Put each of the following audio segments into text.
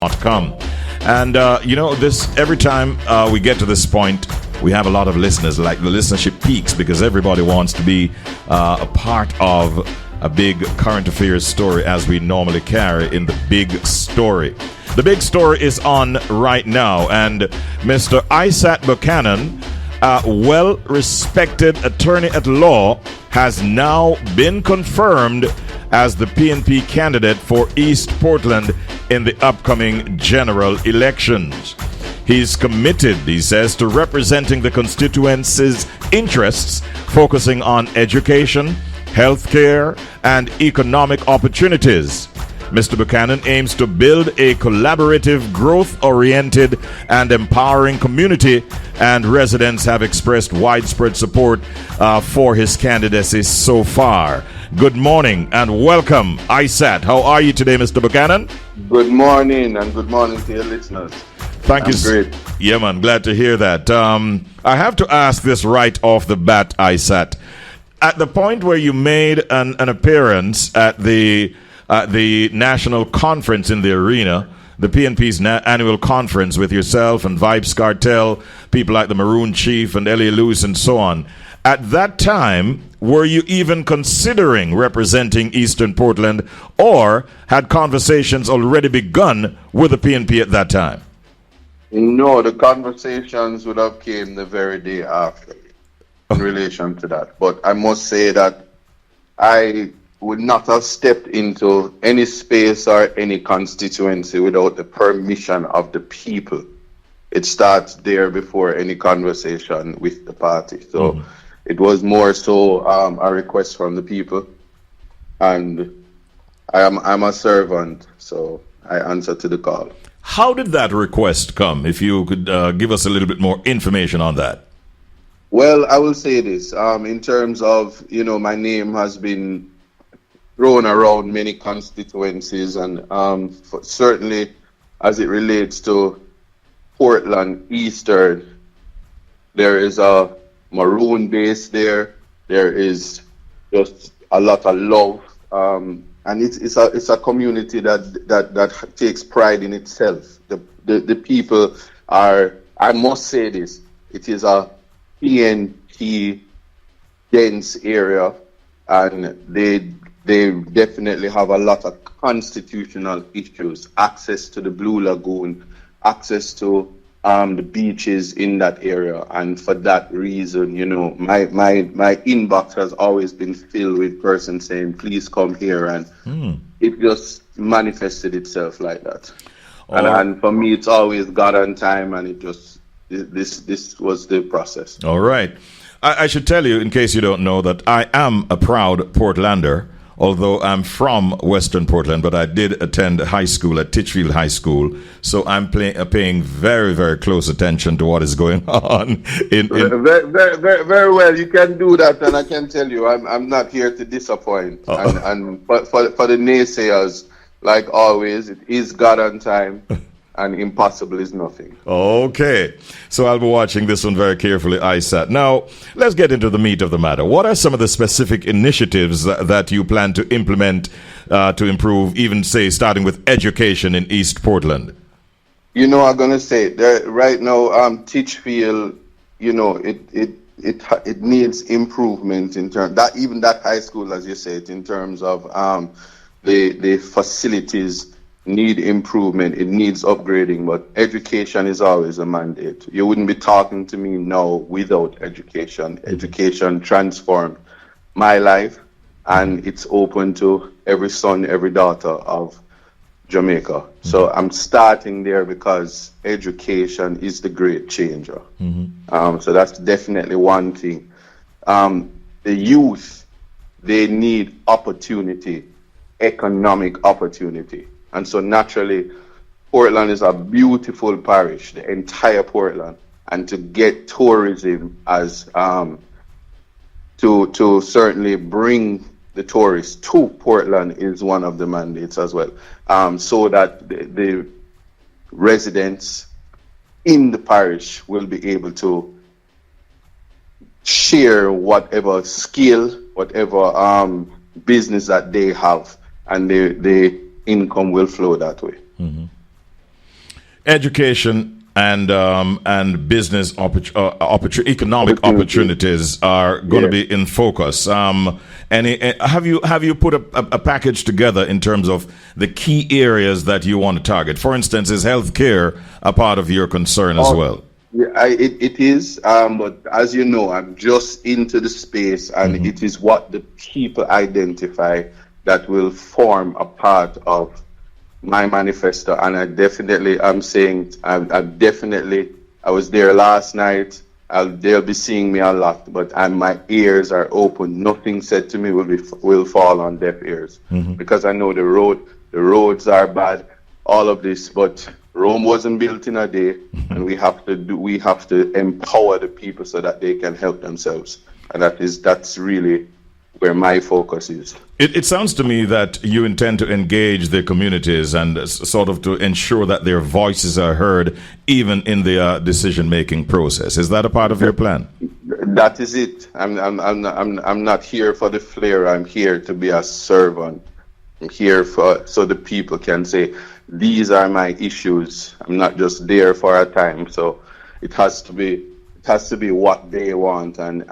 com. And this every time we get to this point, we have a lot of listeners. Like the listenership peaks because everybody wants to be a part of a big current affairs story, as we normally carry in the big story. The big story is on right now, and Mr. Isat Buchanan, a well-respected attorney at law, has now been confirmed as the PNP candidate for East Portland in the upcoming general elections. He's committed, he says, to representing the constituency's interests, focusing on education, healthcare, and economic opportunities. Mr. Buchanan aims to build a collaborative, growth-oriented, and empowering community, and residents have expressed widespread support for his candidacy so far. Good morning and welcome, Isat. How are you today, Mr. Buchanan? Good morning, and good morning to your listeners. Thank you. Great. Yeah, man, glad to hear that. I have to ask this right off the bat, Isat. At the point where you made an appearance at the national conference in the arena, the PNP's annual conference with yourself and Vibes Cartel, people like the Maroon Chief and Ellie Lewis and so on, at that time, were you even considering representing Eastern Portland, or had conversations already begun with the PNP at that time? No, the conversations would have came the very day after in relation to that. But I must say that I would not have stepped into any space or any constituency without the permission of the people. It starts there before any conversation with the party. So it was more so a request from the people, and I'm a servant, so I answer to the call. How did that request come? If you could give us a little bit more information on that. Well, I will say this. In terms of, my name has been thrown around many constituencies, and certainly as it relates to Portland Eastern, there is a Maroon base there. There is just a lot of love, and it's a community that takes pride in itself. The people are, I must say this, it is a PNP dense area, and they definitely have a lot of constitutional issues, access to the Blue Lagoon, access to the beaches in that area. And for that reason, my inbox has always been filled with persons saying, please come here. And it just manifested itself like that. And for me, it's always God on time, and it just, this was the process. All right. I should tell you, in case you don't know, that I am a proud Portlander. Although I'm from Western Portland, but I did attend high school at Titchfield High School, so I'm paying very, very close attention to what is going on. Very well, you can do that, and I can tell you, I'm not here to disappoint. And for the naysayers, like always, it is God on time. And impossible is nothing. Okay. So I'll be watching this one very carefully, Isat. Now, let's get into the meat of the matter. What are some of the specific initiatives that you plan to implement to improve, even, say, starting with education in East Portland? I'm going to say, right now, Titchfield, it needs improvement in terms, that even that high school, as you said, in terms of the facilities need improvement, it needs upgrading, but education is always a mandate. You wouldn't be talking to me now without education. Education transformed my life, and it's open to every son, every daughter of Jamaica. So I'm starting there because education is the great changer. So that's definitely one thing. The youth, they need opportunity, economic opportunity. And so naturally, Portland is a beautiful parish, the entire Portland. And to get tourism as to certainly bring the tourists to Portland is one of the mandates as well. So that the residents in the parish will be able to share whatever skill, whatever business that they have, and the income will flow that way. Mm-hmm. education and business economic opportunities are going to be in focus. Have you put a package together in terms of the key areas that you want to target? For instance, is healthcare a part of your concern as well? Yeah, it is, but as you know, I'm just into the space, and it is what the people identify that will form a part of my manifesto. And I was there last night. They'll be seeing me a lot, but my ears are open. Nothing said to me will fall on deaf ears, because I know the roads are bad, all of this, but Rome wasn't built in a day, and we have to empower the people so that they can help themselves, and that's really where my focus is. It sounds to me that you intend to engage the communities and sort of to ensure that their voices are heard even in the decision-making process. Is that a part of your plan? That is it. I'm not here for the flair. I'm here to be a servant. I'm here so the people can say, these are my issues. I'm not just there for a time. So it has to be what they want. And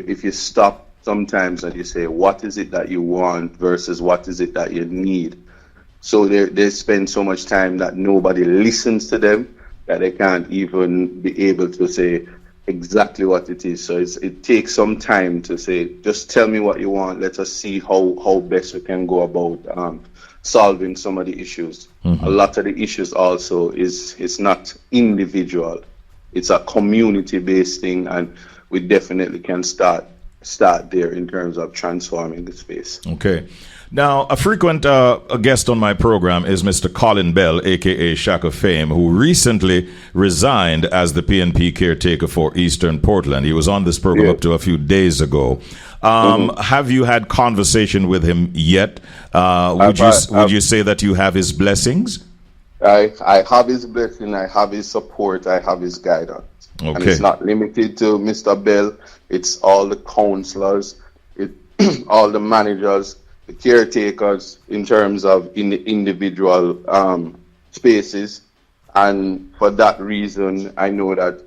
if you stop sometimes and you say, what is it that you want versus what is it that you need? So they spend so much time that nobody listens to them, that they can't even be able to say exactly what it is. So it takes some time to say, just tell me what you want. Let us see how best we can go about solving some of the issues. A lot of the issues also it's not individual. It's a community-based thing, and we definitely can start there in terms of transforming the space. Okay. Now, a frequent guest on my program is Mr. Colin Bell, a.k.a. Shack of Fame, who recently resigned as the PNP caretaker for Eastern Portland. He was on this program up to a few days ago. Have you had conversation with him yet? Would you say that you have his blessings? I have his blessing, I have his support, I have his guidance. Okay. And it's not limited to Mr. Bell, it's all the councillors, all the managers, the caretakers in terms of in the individual spaces. And for that reason, I know that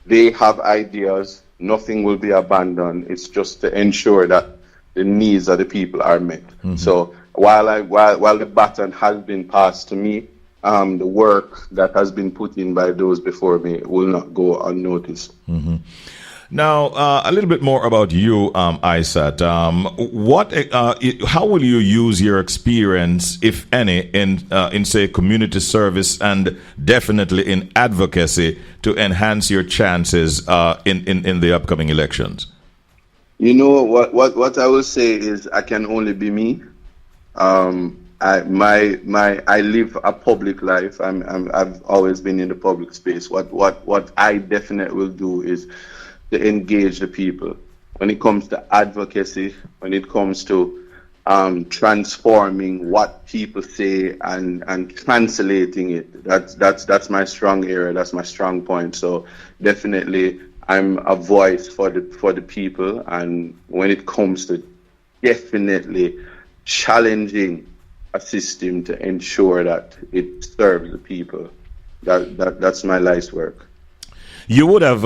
they have ideas, nothing will be abandoned. It's just to ensure that the needs of the people are met. So while the baton has been passed to me, the work that has been put in by those before me will not go unnoticed. Now, a little bit more about you, Isat. How will you use your experience, if any, in say community service and definitely in advocacy to enhance your chances in the upcoming elections? You know what I will say is I can only be me. I live a public life. I've always been in the public space. What I definitely will do is to engage the people. When it comes to advocacy, when it comes to transforming what people say and translating it, that's my strong area. That's my strong point. So definitely, I'm a voice for the people. And when it comes to definitely challenging a system to ensure that it serves the people, that's my life's work. You would have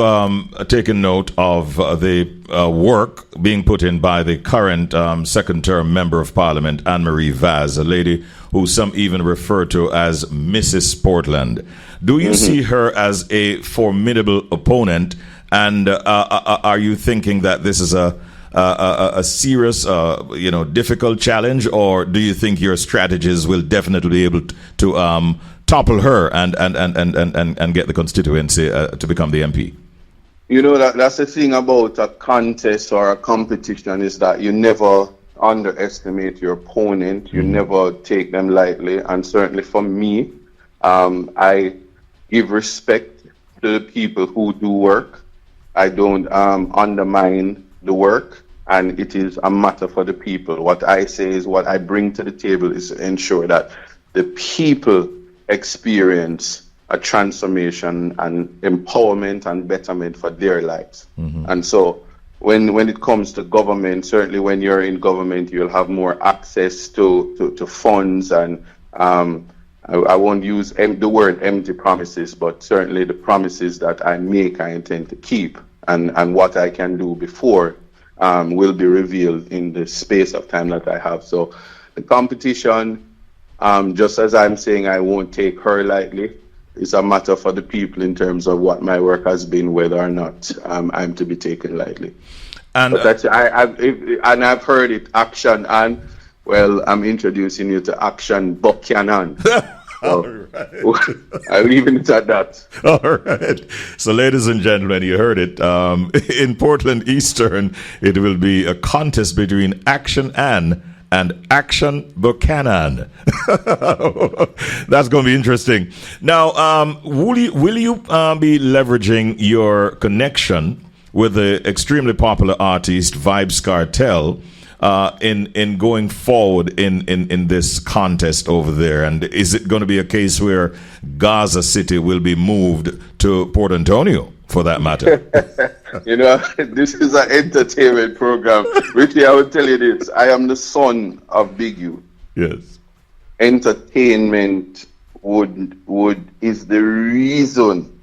taken note of the work being put in by the current second-term member of Parliament, Ann-Marie Vaz, a lady who some even refer to as Mrs. Portland. Do you see her as a formidable opponent? And are you thinking that this is a serious, difficult challenge, or do you think your strategies will definitely be able to topple her and get the constituency to become the MP? You know, that's the thing about a contest or a competition, is that you never underestimate your opponent. You never take them lightly. And certainly for me, I give respect to the people who do work. I don't undermine the work, and it is a matter for the people. What I say is, what I bring to the table is to ensure that the people experience a transformation and empowerment and betterment for their lives. And so when it comes to government, certainly when you're in government, you'll have more access to funds and I won't use the word empty promises, but certainly the promises that I make, I intend to keep, and what I can do before will be revealed in the space of time that I have. So the competition, just as I'm saying, I won't take her lightly. It's a matter for the people in terms of what my work has been, whether or not I'm to be taken lightly. And but that's, I've heard it, action, and well, I'm introducing you to Action Buchanan. all So, right. I'm leaving it at that. All right. So, ladies and gentlemen, you heard it. In Portland Eastern, it will be a contest between Action Ann and Action Buchanan. That's going to be interesting. Now, will you be leveraging your connection with the extremely popular artist Vybz Kartel in going forward in this contest over there? And is it going to be a case where Gaza City will be moved to Port Antonio, for that matter? This is an entertainment program. Richie, I will tell you this. I am the son of Big U. Yes. Entertainment is the reason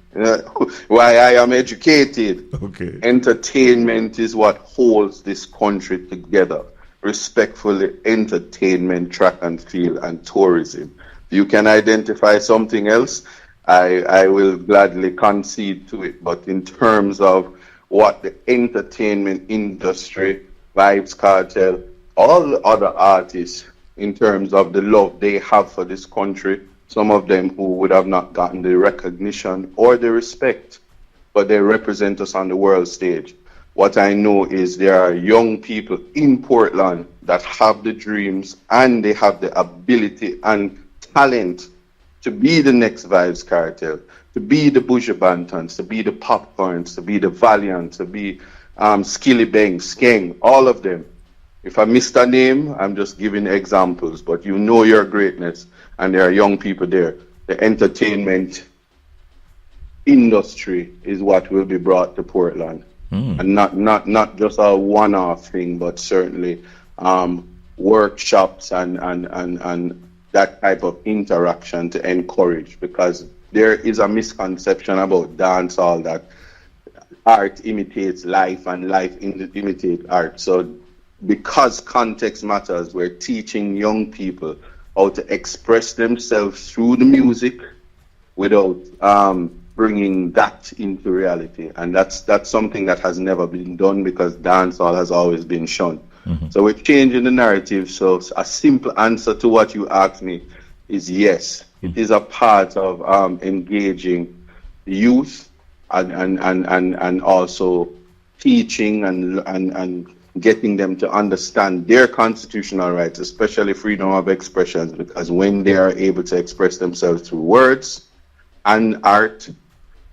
why I am educated. Okay. Entertainment is what holds this country together. Respectfully, entertainment, track and field, and tourism. If you can identify something else, I will gladly concede to it. But in terms of what the entertainment industry, Vybz Kartel, all the other artists, in terms of the love they have for this country, some of them who would have not gotten the recognition or the respect, but they represent us on the world stage. What I know is there are young people in Portland that have the dreams and they have the ability and talent to be the next Vybz Kartel, to be the Buju Bantans, to be the Popcorns, to be the Valiant, to be Skilly Bang, Skeng, all of them. If I missed a name, I'm just giving examples, but you know your greatness, and there are young people there. The entertainment industry is what will be brought to Portland, and not just a one-off thing, but certainly workshops and that type of interaction to encourage, because there is a misconception about dancehall that art imitates life and life imitates art. So because context matters, we're teaching young people how to express themselves through the music without bringing that into reality. And that's something that has never been done, because dancehall has always been shunned. So we're changing the narrative. So a simple answer to what you asked me is yes. It is a part of engaging the youth and also teaching and getting them to understand their constitutional rights, especially freedom of expression, because when they are able to express themselves through words and art,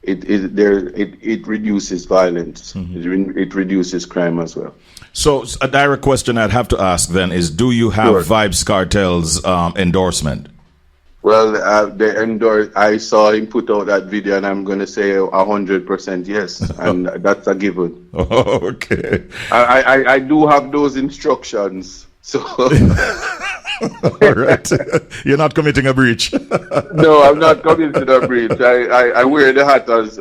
it reduces violence. It reduces crime as well. So a direct question I'd have to ask then is, do you have Vybz Kartel's endorsement? Well, I saw him put out that video, and I'm going to say 100% yes, and that's a given. Oh, okay. I do have those instructions, so. All right. You're not committing a breach. No, I'm not committing a breach. I wear the hat as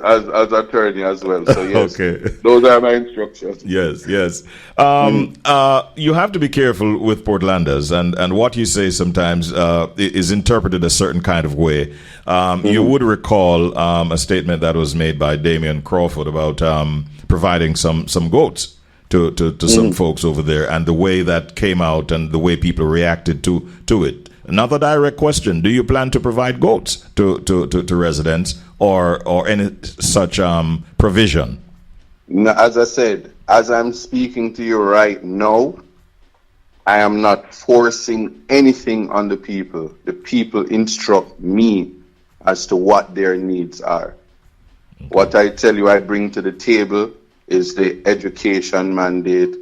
attorney as well. So yes, okay. Those are my instructions. Yes. You have to be careful with Portlanders, and what you say sometimes is interpreted a certain kind of way. You would recall a statement that was made by Damian Crawford about providing some goats to some folks over there, and the way that came out and the way people reacted to it. Another direct question: do you plan to provide goats to residents or any such provision? No, as I said, as I'm speaking to you right now, I am not forcing anything on the people. The people instruct me as to what their needs are. Okay. What I tell you I bring to the table is the education mandate,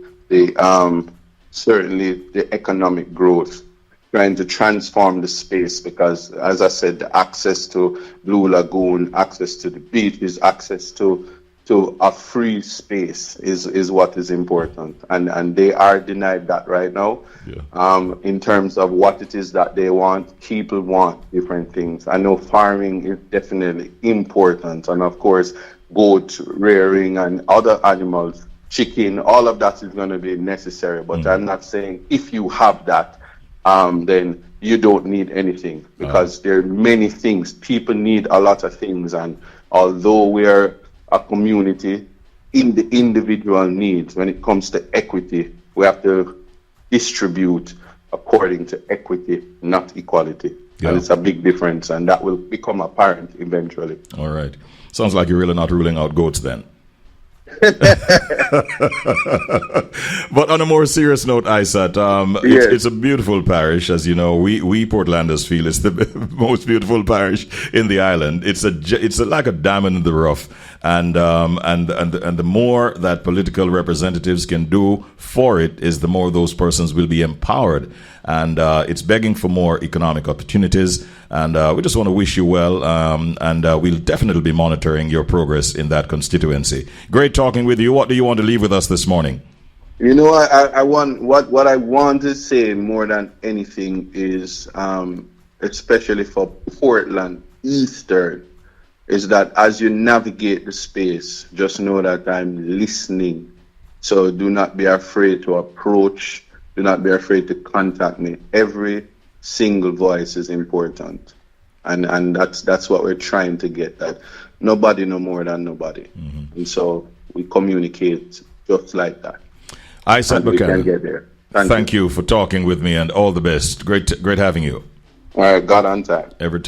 certainly the economic growth, trying to transform the space, because, as I said, the access to Blue Lagoon, access to the beaches, access to to a free space is what is important, and they are denied that right now. In terms of what it is that they want, people want different things. I know farming is definitely important, and of course goat rearing and other animals, chicken, all of that is going to be necessary, but I'm not saying if you have that, then you don't need anything, because there are many things. People need a lot of things, and although we're a community, in the individual needs, when it comes to equity, we have to distribute according to equity, not equality. And it's a big difference, and that will become apparent eventually. All right. Sounds like you're really not ruling out goats then. But on a more serious note, Isat, it's a beautiful parish, as you know. We Portlanders feel it's the most beautiful parish in the island. It's like a diamond in the rough, and the more that political representatives can do for it, is the more those persons will be empowered. And it's begging for more economic opportunities. And we just want to wish you well. And we'll definitely be monitoring your progress in that constituency. Great talking with you. What do you want to leave with us this morning? You know, I want what I want to say more than anything is, especially for Portland Eastern, is that as you navigate the space, just know that I'm listening. So do not be afraid to approach. Do not be afraid to contact me. Every single voice is important, and that's what we're trying to get. That nobody know more than nobody, and so we communicate just like that. Isat Buchanan, we can get there. Thank you for talking with me, and all the best. Great having you. All right, God on time. Every time.